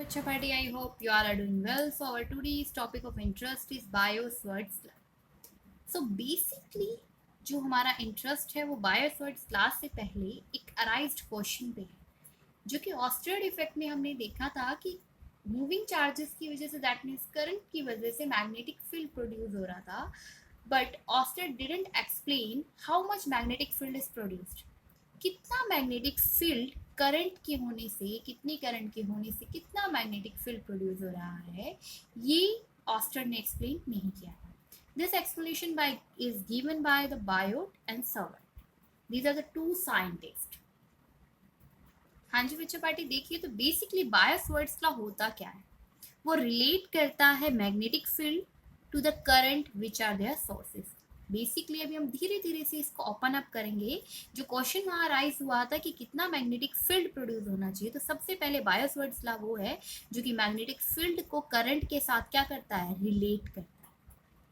Bacha Party, I hope you all are doing well. So our today's topic of interest is Bioswords Law. So basically जो हमारा interest है वो बायोस्वर्ड्स class से पहले एक arised question पे है जो कि ऑस्टेड इफेक्ट में हमने देखा था कि मूविंग चार्जेस की वजह से दैट मीन्स करंट की वजह से मैग्नेटिक फील्ड प्रोड्यूस हो रहा था but Oersted didn't explain how much magnetic field is produced. कितना मैग्नेटिक फील्ड करंट के होने से कितनी करंट के होने से कितना मैग्नेटिक फील्ड प्रोड्यूस हो रहा है ये ऑस्टर ने एक्सप्लेन नहीं किया है। This explanation by is given by the Biot and Savart. These are the two scientist. हाँ जी बच्चों पार्टी देखिए तो बेसिकली बायोस्वर्ड्स लॉ होता क्या है, वो रिलेट करता है magnetic field to the current which are their sources. Basically अभी हम धीरे धीरे से इसको ओपन अप करेंगे। जो क्वेश्चन वहाँ राइज हुआ था कि कितना मैग्नेटिक फील्ड प्रोड्यूस होना चाहिए, तो सबसे पहले बायोस्वर्ड्स लॉ वो है जो कि मैग्नेटिक फील्ड को करंट के साथ क्या करता है, रिलेट करता है।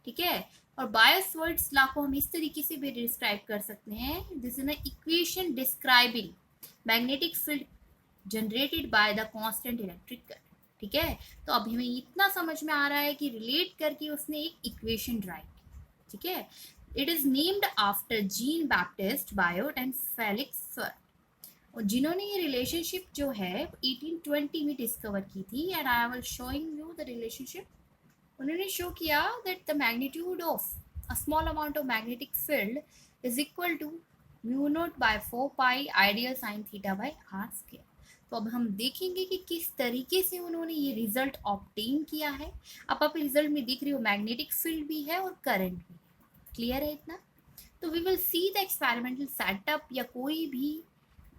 ठीक है, और बायोस्वर्ड्स लॉ को हम इस तरीके से भी डिस्क्राइब कर सकते हैं, this is an equation describing magnetic field generated by the constant electric current. ठीक है, तो अभी हमें इतना समझ में आ रहा है कि रिलेट करके उसने एक इक्वेशन ड्राइव की। ठीक है, it is named after Jean Baptiste Biot and Felix sir, और जिन्होंने ये रिलेशनशिप जो है 1820 में डिस्कवर की थी। And I will showing you the relationship. उन्होंने शो किया that the magnitude of a small amount of magnetic field is equal to mu naught by 4 pi ideal sine theta by r square. तो अब हम देखेंगे कि किस तरीके से उन्होंने ये रिजल्ट ऑब्टेन किया है। अब आप रिजल्ट में देख रहे हो मैग्नेटिक फील्ड भी है और करंट भी है। क्लियर है इतना? तो we will see the experimental setup या कोई भी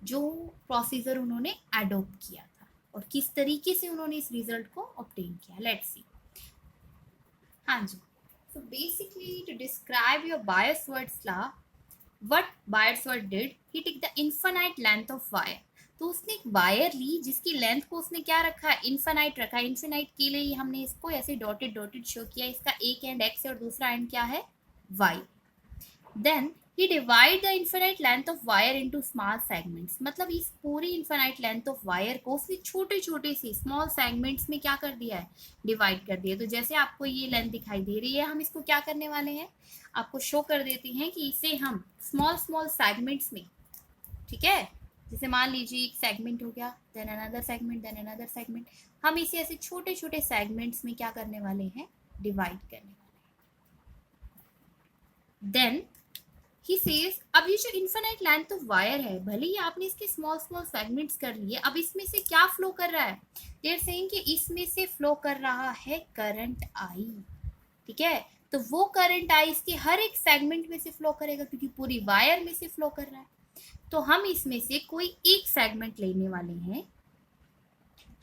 जो प्रोसीजर उन्होंने अडोप्ट किया था और किस तरीके से उन्होंने इस रिजल्ट को ऑब्टेन किया। Let's see. हाँ जी, so basically to describe your Bioswords law, what Biosword did, he took the infinite length of wire। तो उसने एक वायर ली जिसकी लेंथ को उसने क्या रखा, इन्फिनाइट रखा। इन्फिनाइट के लिए हमने इसको ऐसे डॉटेड डॉटेड शो किया। इसका एक एंड एक्स है और दूसरा एंड क्या है, Y. Then he divide the infinite length of wire into small segments. मतलब इस पूरी इन्फिनाइट लेंथ ऑफ वायर को उसने छोटे छोटे से स्मॉल सेगमेंट्स में क्या कर दिया है, डिवाइड कर दिया। तो जैसे आपको ये लेंथ दिखाई दे रही है, हम इसको क्या करने वाले हैं, आपको शो कर देते हैं कि इसे हम स्मॉल स्मॉल सेगमेंट्स में, ठीक है, जैसे मान लीजिए एक सेगमेंट हो गया, then another segment, then another segment, हम इसे ऐसे छोटे छोटे सेगमेंट्स में क्या करने वाले हैं, डिवाइड करने वाले हैं। देन ही सेज, अब ये जो इन्फिनाइट लेंथ ऑफ वायर है, भले ही आपने इसके स्मॉल स्मॉल सेगमेंट्स कर लिए, अब इसमें से क्या फ्लो कर रहा है, दे आर सेइंग कि इसमें से फ्लो कर रहा है करंट आई। ठीक है, तो वो करंट आई इसके हर एक सेगमेंट में से फ्लो करेगा क्योंकि पूरी वायर में से फ्लो कर रहा है। तो हम इसमें से कोई एक सेगमेंट लेने वाले हैं।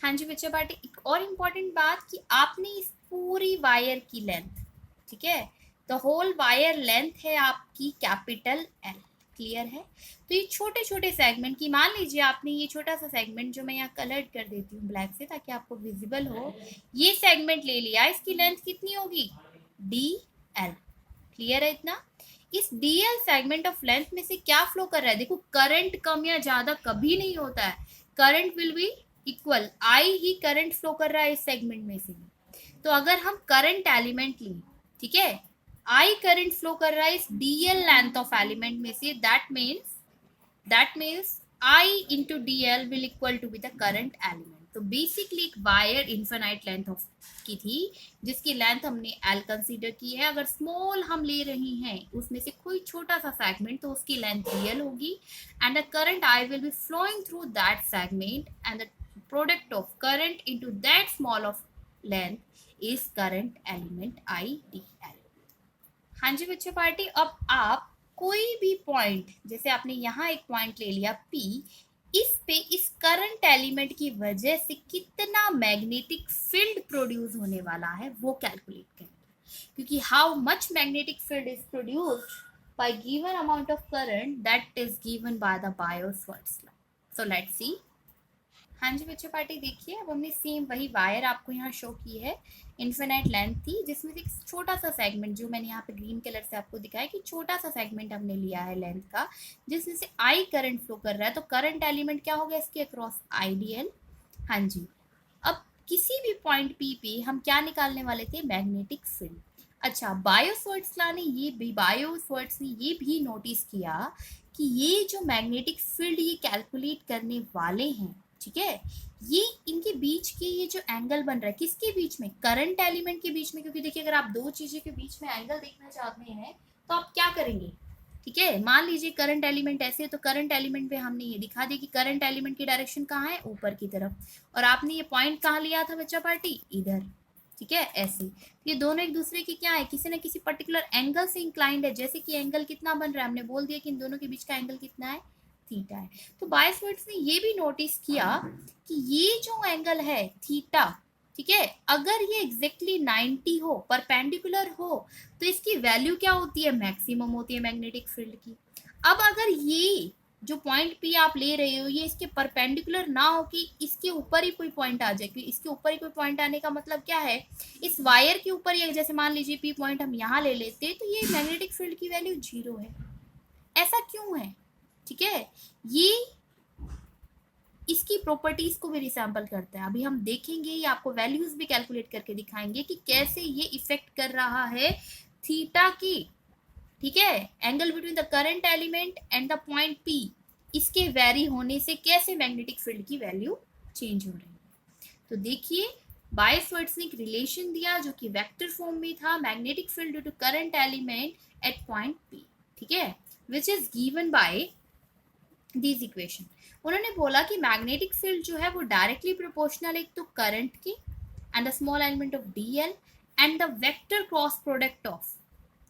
हाँ जी बच्चे पार्टी, एक और इम्पॉर्टेंट बात कि आपने इस पूरी वायर की लेंथ, ठीक है, द होल वायर लेंथ है आपकी कैपिटल एल। क्लियर है? तो ये छोटे छोटे सेगमेंट की, मान लीजिए आपने ये छोटा सा सेगमेंट जो मैं यहाँ कलर्ड कर देती हूँ ब्लैक से ताकि आपको विजिबल हो, ये सेगमेंट ले लिया, इसकी लेंथ कितनी होगी, डी एल। क्लियर है इतना? इस डीएल सेगमेंट ऑफ लेंथ में से क्या फ्लो कर रहा है, देखो करंट कम या ज्यादा कभी नहीं होता है, current will be equal, I he current flow कर रहा है इस सेगमेंट में से भी। तो अगर हम करंट एलिमेंट ली, ठीक है, आई करंट फ्लो कर रहा है इस डीएल लेंथ ऑफ एलिमेंट में से, that means I into D L will equal to be the current element. तो बेसिकली एक वायर इन्फिनाइट लेंथ ऑफ की थी जिसकी लेंथ हमने एल कंसीडर की है। अगर स्मॉल हम ले रही हैं उसमें से कोई छोटा सा सेगमेंट, तो उसकी लेंथ रियल होगी and the current I will be flowing through that segment and the product of current into that small of length is current element I D L. हाँ जी बच्चे पार्टी, अब आप कोई भी पॉइंट, जैसे आपने यहाँ एक पॉइंट ले लिया P, इस पे इस करंट एलिमेंट की वजह से कितना मैग्नेटिक फील्ड प्रोड्यूस होने वाला है वो कैलकुलेट करेंगे, क्योंकि how much magnetic field is produced by given amount of current that is given by the Biot Savart's law. So let's see. हाँ जी बच्चों पार्टी देखिए, अब हमने सेम वही वायर आपको यहाँ शो की है, इन्फिनाइट लेंथ थी जिसमें से एक छोटा सा सेगमेंट, जो मैंने यहाँ पे ग्रीन कलर से आपको दिखाया कि छोटा सा सेगमेंट हमने लिया है लेंथ का, जिसमें से आई करंट फ्लो कर रहा है। तो करंट एलिमेंट क्या हो गया इसके अक्रॉस, आईडीएल। हाँ जी, अब किसी भी पॉइंट पी पे हम क्या निकालने वाले थे, मैग्नेटिक फील्ड। अच्छा, बायोस्वर्ट्स ने ये भी नोटिस किया कि ये जो मैग्नेटिक फील्ड ये कैलकुलेट करने वाले हैं, ठीक है, ये इनके बीच के ये जो एंगल बन रहा है, किसके बीच में, करंट एलिमेंट के बीच में। क्योंकि देखिए अगर आप दो चीजें के बीच में एंगल देखना चाहते हैं तो आप क्या करेंगे, ठीक है, मान लीजिए करंट एलिमेंट ऐसे है, तो करंट एलिमेंट पे हमने ये दिखा दिया कि करंट एलिमेंट की डायरेक्शन कहाँ है, ऊपर की तरफ, और आपने ये पॉइंट कहाँ लिया था बच्चा पार्टी, इधर, ठीक है, ऐसे। ये दोनों एक दूसरे की क्या है, किसी न किसी पर्टिकुलर एंगल से इंक्लाइंड है। जैसे कि एंगल कितना बन रहा है, हमने बोल दिया कि इन दोनों के बीच का एंगल कितना है, थीटा है। तो बायोस्वर्ट्स ने ये भी नोटिस किया कि ये जो एंगल है थीटा, ठीक है, अगर ये एग्जैक्टली 90 हो, परपेंडिकुलर हो, तो इसकी वैल्यू क्या होती है, मैक्सिमम होती है मैग्नेटिक फील्ड की। अब अगर ये जो पॉइंट पी आप ले रहे हो ये इसके परपेंडिकुलर ना हो कि इसके ऊपर ही कोई पॉइंट आ जाए, क्योंकि इसके ऊपर ही कोई पॉइंट आने का मतलब क्या है, इस वायर के ऊपर ही, जैसे मान लीजिए पी पॉइंट हम यहाँ ले लेते तो ये मैग्नेटिक फील्ड की वैल्यू 0 है। ऐसा क्यों है, ठीक है, ये इसकी प्रॉपर्टीज को भी रिसैम्पल करता है। अभी हम देखेंगे, ये आपको वैल्यूज भी कैलकुलेट करके दिखाएंगे कि कैसे ये इफेक्ट कर रहा है थीटा की, ठीक है, angle between the current element and the point P, इसके वेरी होने से कैसे मैग्नेटिक फील्ड की वैल्यू चेंज हो रही है। तो देखिए बायोस्वर्ट्स ने एक रिलेशन दिया जो कि वेक्टर फॉर्म में था, magnetic field due to current element at point P, ठीक है, which is given by this equation. उन्होंने बोला कि मैग्नेटिक फील्ड जो है वो डायरेक्टली प्रोपोर्शनल एक तो करंट की and the small element of DL and the vector cross product of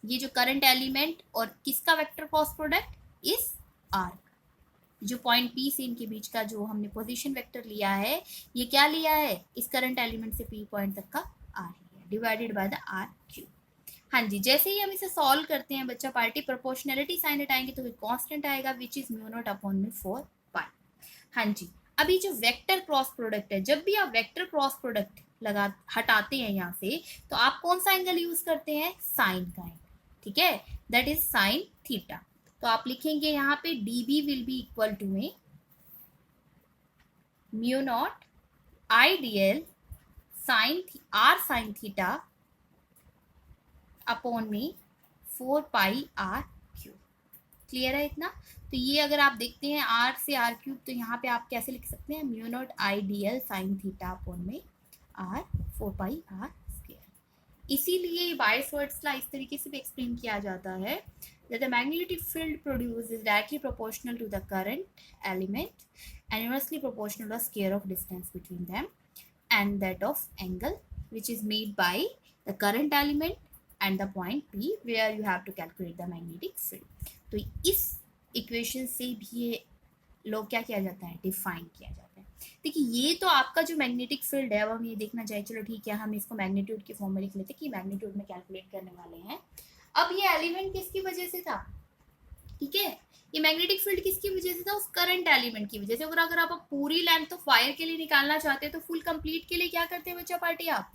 ये जो करंट एलिमेंट और किसका वेक्टर क्रॉस प्रोडक्ट, इस आर्क, जो पॉइंट पी से इनके बीच का जो हमने पोजीशन वेक्टर लिया है, ये क्या लिया है, इस करंट एलिमेंट से पी पॉइंट तक का आर लिया, divided by the R cube. हाँ जी, जैसे ही हम इसे सॉल्व करते हैं बच्चा पार्टी, प्रोपोर्शनलिटी साइन हटाएंगे तो कांस्टेंट आएगा which is mu naught upon में 4 पाई। हाँ जी, अभी जो वेक्टर क्रॉस प्रोडक्ट है, जब भी आप वेक्टर क्रॉस प्रोडक्ट लगा हटाते हैं यहाँ से, तो आप कौन सा एंगल यूज करते हैं, साइन का एंगल, ठीक है, दैट इज साइन थीटा। तो आप लिखेंगे यहाँ पे dB will be equal to में mu naught I D L sine R sine theta upon में 4 पाई आर क्यूब। क्लियर है इतना। तो ये अगर आप देखते हैं आर से आर क्यूब, तो यहाँ पे आप कैसे लिख सकते हैं, mu naught I D L sine theta upon में आर 4 पाई आर स्क्वायर। इसीलिए बायोस्वर्ट्स लॉ इस तरीके से भी एक्सप्लेन किया जाता है that the magnetic field produced is directly proportional to the current element and inversely proportional to the square of distance between them and that of angle which is made by the current element and the point P where you have to calculate the magnetic field। तो इस equation से भी ये लोग क्या किया जाता है, डिफाइन किया जाता है। देखिए ये तो आपका जो मैग्नेटिक फील्ड है वो हम ये देखना चाहिए, चलो ठीक है हम इसको मैग्नीट्यूड के फॉर्म में लिख लेते हैं कि मैग्नीट्यूड में कैलकुलेट करने वाले हैं। अब ये एलिमेंट किसकी वजह से था, ठीक है, ये मैग्नेटिक फील्ड किसकी वजह से था, उस करंट एलिमेंट की वजह से। अगर आप पूरी लेंथ ऑफ वायर के लिए निकालना चाहते हैं तो फुल कंप्लीट के लिए क्या करते हैं बच्चा पार्टी, आप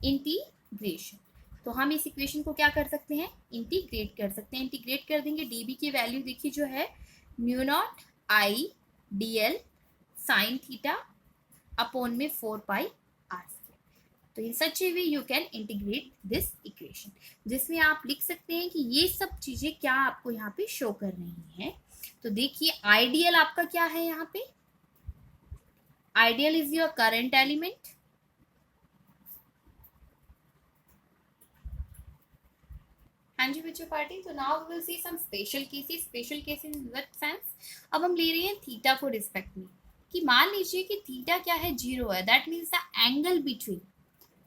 इंटीग्रेशन। तो हम इस इक्वेशन को क्या कर सकते हैं, इंटीग्रेट कर सकते हैं। इंटीग्रेट कर देंगे, डीबी की वैल्यू देखिए जो है mu naught I D L sine theta upon में 4 पाई आर। तो in such a way you can integrate this equation, जिसमें आप लिख सकते हैं कि ये सब चीजें क्या आपको यहाँ पे शो कर रही हैं। तो देखिए आइडियल आपका क्या है, यहाँ पे ideal is your current element, हाँ जी बच्चों पार्टी। तो now we will see some special cases. Special cases in what sense, अब हम ले रहे हैं थीटा को रिस्पेक्ट में, कि मान लीजिए कि थीटा क्या है, 0 है, that means the angle between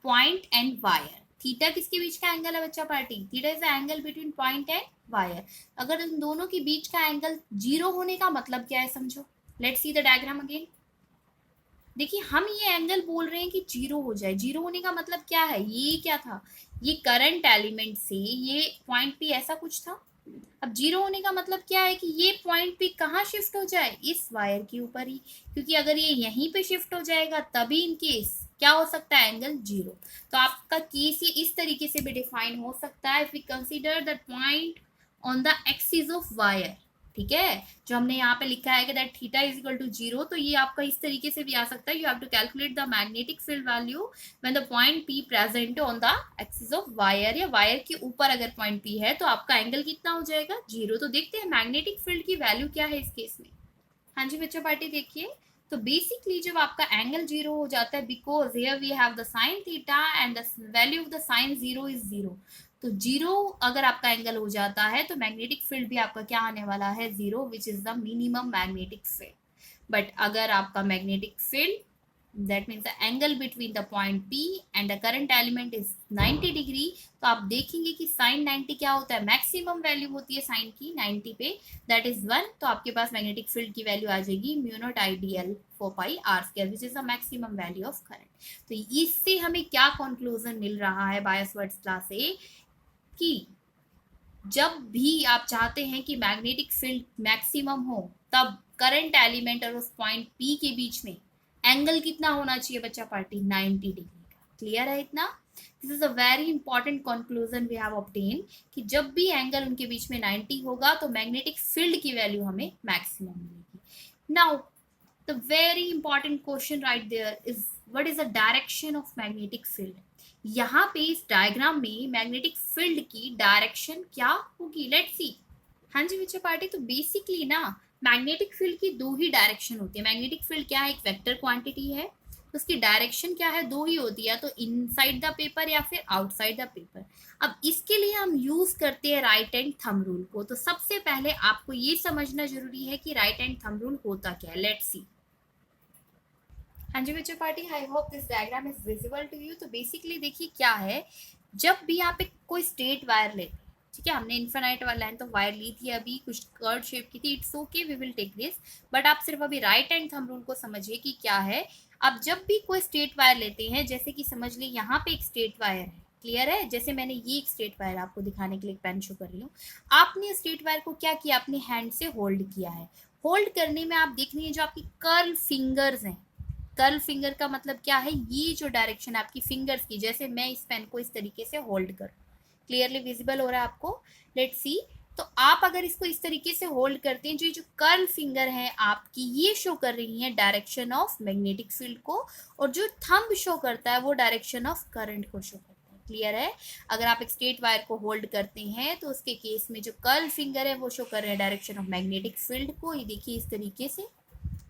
point and wire. Theta किसके बीच का एंगल है बच्चा party, theta is the angle between point and wire. अगर इन दोनों के बीच का एंगल 0 होने का मतलब क्या है समझो, let's see the diagram again. देखिए हम ये एंगल बोल रहे हैं कि 0 हो जाए, 0 होने का मतलब क्या है, ये क्या था, ये करंट एलिमेंट से ये पॉइंट पे ऐसा कुछ था। अब 0 होने का मतलब क्या है कि ये पॉइंट पे कहाँ शिफ्ट हो जाए, इस वायर के ऊपर ही, क्योंकि अगर ये यहीं पे शिफ्ट हो जाएगा तभी इन केस क्या हो सकता है, एंगल 0। तो आपका केस ये इस तरीके से भी डिफाइन हो सकता है, if we consider that point on the axis of wire, ठीक है, जो हमने यहाँ पे लिखा है कि that theta is equal to 0, तो ये आपका इस तरीके से भी आ सकता है, you have to calculate the magnetic field value when the point P present on the axis of wire, या वायर के ऊपर अगर पॉइंट पी है तो आपका एंगल कितना हो जाएगा 0। तो देखते हैं मैग्नेटिक फील्ड की वैल्यू क्या है इस केस में। हाँ जी बच्चों पार्टी देखिए, तो बेसिकली जब आपका एंगल 0 हो जाता है, because here we have the sine theta and the value of the sine 0 is 0, तो 0 अगर आपका एंगल हो जाता है तो मैग्नेटिक फील्ड भी आपका क्या आने वाला है 0, which is the minimum magnetic field. But अगर आपका magnetic field, that means the angle between the point P and the current element is 90 degree, तो आप देखेंगे कि sin 90 क्या होता है, मैक्सिमम वैल्यू होती है sin की 90 पे, दैट इज 1, तो आपके पास मैग्नेटिक फील्ड की वैल्यू आ जाएगी mu naught IDL 4πr², which is the maximum value of current. तो इससे हमें क्या कंक्लूजन मिल रहा है बायो-सवर्ट्स लॉ से, कि जब भी आप चाहते हैं कि मैग्नेटिक फील्ड मैक्सिमम हो, तब करंट एलिमेंट और उस पॉइंट P के बीच में एंगल कितना होना चाहिए बच्चा पार्टी, 90 डिग्री का। क्लियर है इतना? This is a very important conclusion we have obtain, कि जब भी एंगल उनके बीच में 90 होगा तो मैग्नेटिक फील्ड की वैल्यू हमें मैक्सिमम मिलेगी। Now the very important question right there is, what is the direction of magnetic field. यहाँ पे इस डायग्राम में मैग्नेटिक फील्ड की डायरेक्शन क्या होगी, लेट्स सी। हाँ जी बच्चों पार्टी, तो बेसिकली ना मैग्नेटिक फील्ड की दो ही डायरेक्शन होती है। मैग्नेटिक फील्ड क्या है, एक वेक्टर क्वांटिटी है, तो उसकी डायरेक्शन क्या है, दो ही होती है, तो इनसाइड द पेपर या फिर आउटसाइड द पेपर। अब इसके लिए हम यूज करते हैं राइट हैंड थंब रूल को। तो सबसे पहले आपको ये समझना जरूरी है कि राइट हैंड थंब रूल होता क्या है, लेट्स सी। हाँ जी बच्चों party, I hope this diagram is visible to you. तो बेसिकली देखिए क्या है, जब भी आप एक कोई स्ट्रेट वायर लेते हैं, ठीक है, हमने इन्फिनाइट वाला लेंथ ऑफ वायर ली थी, अभी कुछ कर्व शेप की थी, it's okay, we will take this, but आप सिर्फ अभी राइट हैंड थंब रूल को समझिए कि क्या है। अब जब भी कोई स्ट्रेट वायर लेते हैं, जैसे कि समझ ली यहाँ पे एक स्ट्रेट वायर है, क्लियर है, जैसे मैंने ये एक स्ट्रेट वायर आपको दिखाने के लिए पेन शो कर रही हूँ, आपने स्ट्रेट वायर को क्या किया, अपने हैंड से होल्ड किया है। होल्ड करने में आप देख रही है जो आपकी कर्ल फिंगर्स हैं, कर्ल फिंगर का मतलब क्या है, ये जो डायरेक्शन है आपकी फिंगर्स की, जैसे मैं इस पेन को इस तरीके से होल्ड करूँ, क्लियरली विजिबल हो रहा है आपको, लेट्स सी। तो आप अगर इसको इस तरीके से होल्ड करते हैं, जो कर्ल फिंगर है आपकी, ये शो कर रही है डायरेक्शन ऑफ मैग्नेटिक फील्ड को, और जो थंब शो करता है वो डायरेक्शन ऑफ करंट को शो करता है। क्लियर है? अगर आप एक स्ट्रेट वायर को होल्ड करते हैं तो उसके केस में जो कर्ल फिंगर है वो शो कर रहे हैं डायरेक्शन ऑफ मैग्नेटिक फील्ड को, ये देखिए इस तरीके से,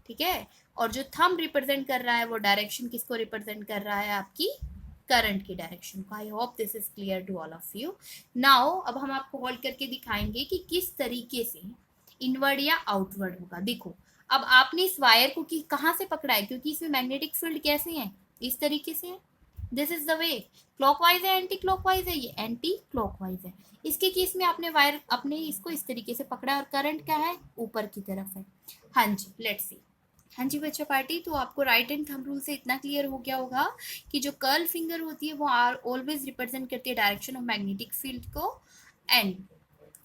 ठीक है, और जो थंब रिप्रेजेंट कर रहा है वो डायरेक्शन किसको रिप्रेजेंट कर रहा है, आपकी करंट की डायरेक्शन को। I hope this is clear to all of you. Now अब हम आपको होल्ड करके दिखाएंगे कि किस तरीके से इनवर्ड या आउटवर्ड होगा। देखो, अब आपने इस वायर को कहाँ से पकड़ा है, क्योंकि इसमें मैग्नेटिक फील्ड कैसे है, इस तरीके से है, this is the way, clockwise है एंटी क्लॉकवाइज है, ये एंटी क्लॉकवाइज है। इसके केस में आपने वायर अपने इसको इस तरीके से पकड़ा है और करंट क्या है, ऊपर की तरफ है। हाँ जी, लेट्स सी। हाँ जी बच्चा पार्टी, तो आपको राइट हैंड थंब रूल से इतना क्लियर हो गया होगा कि जो कर्ल फिंगर होती है वो ऑलवेज रिप्रेजेंट करती है डायरेक्शन ऑफ मैग्नेटिक फील्ड को, एंड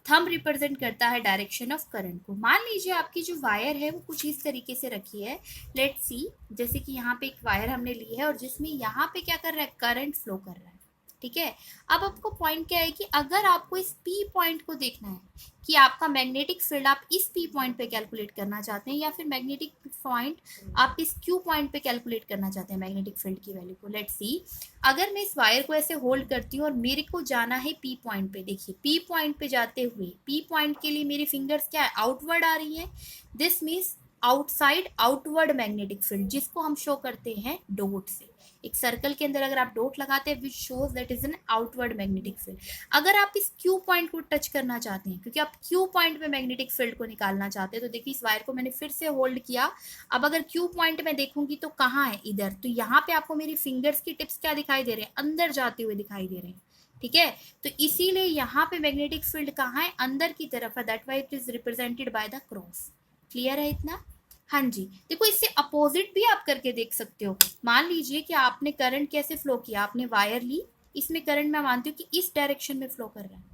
थंब रिप्रेजेंट करता है डायरेक्शन ऑफ करंट को। मान लीजिए आपकी जो वायर है वो कुछ इस तरीके से रखी है, लेट्स सी, जैसे कि यहाँ पे एक वायर हमने ली है और जिसमें यहाँ पे क्या कर रहा है, करंट फ्लो कर रहा है, ठीक है। अब आपको पॉइंट क्या है कि अगर आपको इस पी पॉइंट को देखना है कि आपका मैग्नेटिक फील्ड आप इस पी पॉइंट पे कैलकुलेट करना चाहते हैं, या फिर मैग्नेटिक पॉइंट आप इस क्यू पॉइंट पे कैलकुलेट करना चाहते हैं मैग्नेटिक फील्ड की वैल्यू को, लेट्स सी। अगर मैं इस वायर को ऐसे होल्ड करती हूँ और मेरे को जाना है पी पॉइंट पे, देखिए पी पॉइंट पे जाते हुए, पी पॉइंट के लिए मेरी फिंगर्स क्या है, आउटवर्ड आ रही है, this means outside outward magnetic field, जिसको हम शो करते हैं डॉट से। एक सर्कल के अंदर अगर आप डॉट लगाते हैं which shows that is an outward magnetic field. अगर आप इस क्यू पॉइंट को टच करना चाहते हैं, क्योंकि आप क्यू पॉइंट पे मैग्नेटिक फील्ड को निकालना चाहते हैं, तो देखिए इस वायर को मैंने फिर से होल्ड किया। अब अगर क्यू पॉइंट में देखूंगी तो कहाँ है, इधर, तो यहाँ पे आपको मेरी फिंगर्स की टिप्स क्या दिखाई दे रहे हैं, अंदर जाते हुए दिखाई दे रहे हैं, ठीक है। तो इसीलिए यहाँ पे मैग्नेटिक फील्ड कहाँ है, अंदर की तरफ है, that why it is represented by the cross. Clear है इतना? हाँ जी, देखो इससे अपोजिट भी आप करके देख सकते हो। मान लीजिए कि आपने करंट कैसे फ्लो किया, आपने वायर ली, इसमें करंट मैं मानती हूँ कि इस डायरेक्शन में फ्लो कर रहा है,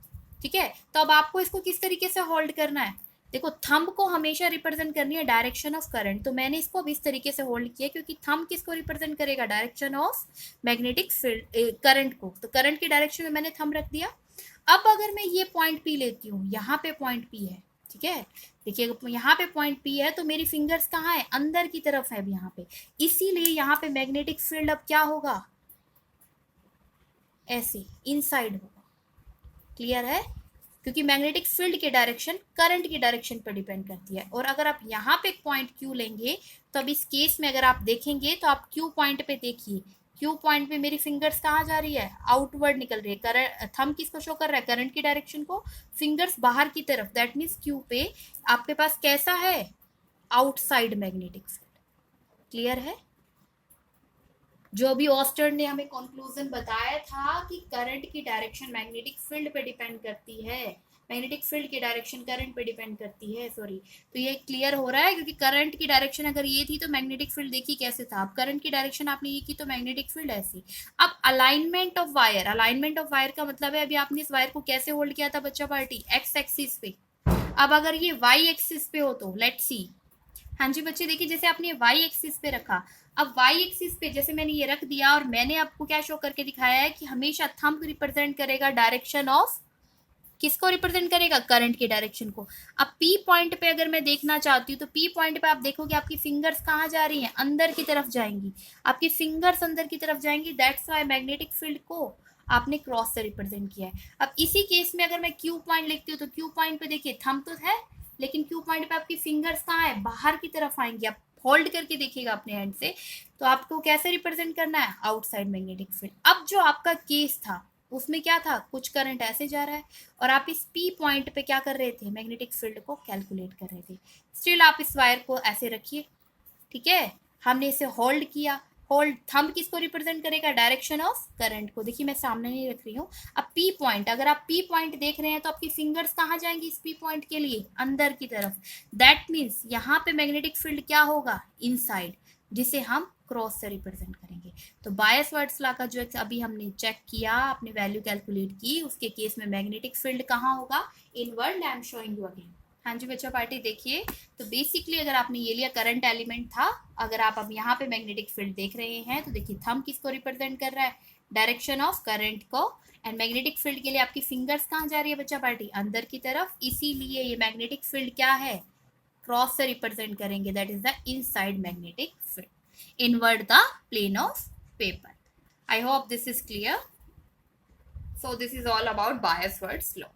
ठीक है। तो अब आपको इसको किस तरीके से होल्ड करना है, देखो थंब को हमेशा रिप्रेजेंट करनी है डायरेक्शन ऑफ करंट, तो मैंने इसको अब इस तरीके से होल्ड किया, क्योंकि थंब किसको रिप्रेजेंट करेगा, direction of magnetic field, current को, तो करंट की डायरेक्शन में मैंने थंब रख दिया। अब अगर मैं ये पॉइंट पी लेती हूँ, यहाँ पे पॉइंट पी है, ठीक है, देखिए यहाँ पे पॉइंट P है तो मेरी फिंगर्स कहाँ है, अंदर की तरफ है यहाँ पे, इसीलिए यहाँ पे मैग्नेटिक फील्ड अब क्या होगा, ऐसे इनसाइड होगा। क्लियर है, क्योंकि मैग्नेटिक फील्ड की डायरेक्शन करंट की डायरेक्शन पर डिपेंड करती है। और अगर आप यहाँ पे एक पॉइंट Q लेंगे तो अब इस केस में अगर आप देखेंगे तो आप Q पॉइंट पे देखिए, Q पॉइंट पे मेरी फिंगर्स कहाँ जा रही है, आउटवर्ड निकल रही है। करंट थंब किसको शो कर रहा है, करंट की डायरेक्शन को, फिंगर्स बाहर की तरफ, दैट मीन्स Q पे आपके पास कैसा है, आउटसाइड मैग्नेटिक फील्ड। क्लियर है, जो अभी ऑस्टर्न ने हमें कंक्लूजन बताया था कि करंट की डायरेक्शन मैग्नेटिक फील्ड पे डिपेंड करती है, मैग्नेटिक फील्ड की डायरेक्शन करंट पे डिपेंड करती है, सॉरी। तो ये क्लियर हो रहा है, क्योंकि करंट की डायरेक्शन अगर ये थी तो मैग्नेटिक फील्ड देखिए कैसे था, अब करंट की डायरेक्शन आपने ये की तो मैग्नेटिक फील्ड ऐसी। अब alignment of wire, alignment of wire का मतलब है अभी आपने इस वायर को कैसे होल्ड किया था बच्चा पार्टी, एक्स एक्सिस पे। अब अगर ये वाई एक्सिस पे हो तो लेट्स सी, हाँ जी बच्चे देखिए, जैसे आपने वाई एक्सिस पे रखा, अब वाई एक्सिस पे जैसे मैंने ये रख दिया और मैंने आपको क्या शो करके दिखाया है कि हमेशा थंब रिप्रेजेंट करेगा डायरेक्शन ऑफ, किसको रिप्रेजेंट करेगा, करंट की डायरेक्शन को। अब पी पॉइंट पे अगर मैं देखना चाहती हूँ तो पी पॉइंट पे आप देखोगे आपकी फिंगर्स कहाँ जा रही हैं, अंदर की तरफ जाएंगी, आपकी फिंगर्स अंदर की तरफ जाएंगी, दैट्स वाई मैग्नेटिक फील्ड को आपने क्रॉस से रिप्रेजेंट किया है। अब इसी केस में अगर मैं क्यू पॉइंट लिखती हूँ तो क्यू पॉइंट पे देखिए थंब तो है, लेकिन क्यू पॉइंट पे आपकी फिंगर्स कहाँ है, बाहर की तरफ आएंगी, आप होल्ड करके देखिएगा अपने हैंड से, तो आपको कैसे रिप्रेजेंट करना है, आउटसाइड मैग्नेटिक फील्ड। अब जो आपका केस था उसमें क्या था, कुछ करंट ऐसे जा रहा है और आप इस पी पॉइंट पे क्या कर रहे थे, मैग्नेटिक फील्ड को कैलकुलेट कर रहे थे। स्टिल आप इस वायर को ऐसे रखिए, ठीक है, हमने इसे होल्ड किया, होल्ड, थंब किसको रिप्रेजेंट करेगा, डायरेक्शन ऑफ करंट को। देखिए मैं सामने नहीं रख रही हूँ। अब पी पॉइंट, अगर आप पी पॉइंट देख रहे हैं तो आपकी फिंगर्स कहाँ जाएंगी इस पी पॉइंट के लिए, अंदर की तरफ, दैट मीन्स यहाँ पे मैग्नेटिक फील्ड क्या होगा, इनसाइड, जिसे हम क्रॉस से रिप्रेजेंट करेंगे। तो बायस-वर्ट्स लॉ का जो अभी हमने चेक किया, अपनी वैल्यू कैलकुलेट की, उसके केस में मैग्नेटिक फील्ड कहाँ होगा, inward, I am showing you again. हाँ जी बच्चा पार्टी देखिए, तो बेसिकली अगर आपने ये लिया करंट एलिमेंट था, अगर आप अब यहाँ पे मैग्नेटिक फील्ड देख रहे हैं तो देखिए थंब किसको रिप्रेजेंट कर रहा है, डायरेक्शन ऑफ करंट को, एंड मैग्नेटिक फील्ड के लिए आपकी फिंगर्स कहाँ जा रही है बच्चा पार्टी, अंदर की तरफ, इसीलिए ये मैग्नेटिक फील्ड क्या है, क्रॉस से रिप्रेजेंट करेंगे, that is the inside magnetic field, inward the plane of paper. I hope this is clear. So this is all about Biot-Savart's law.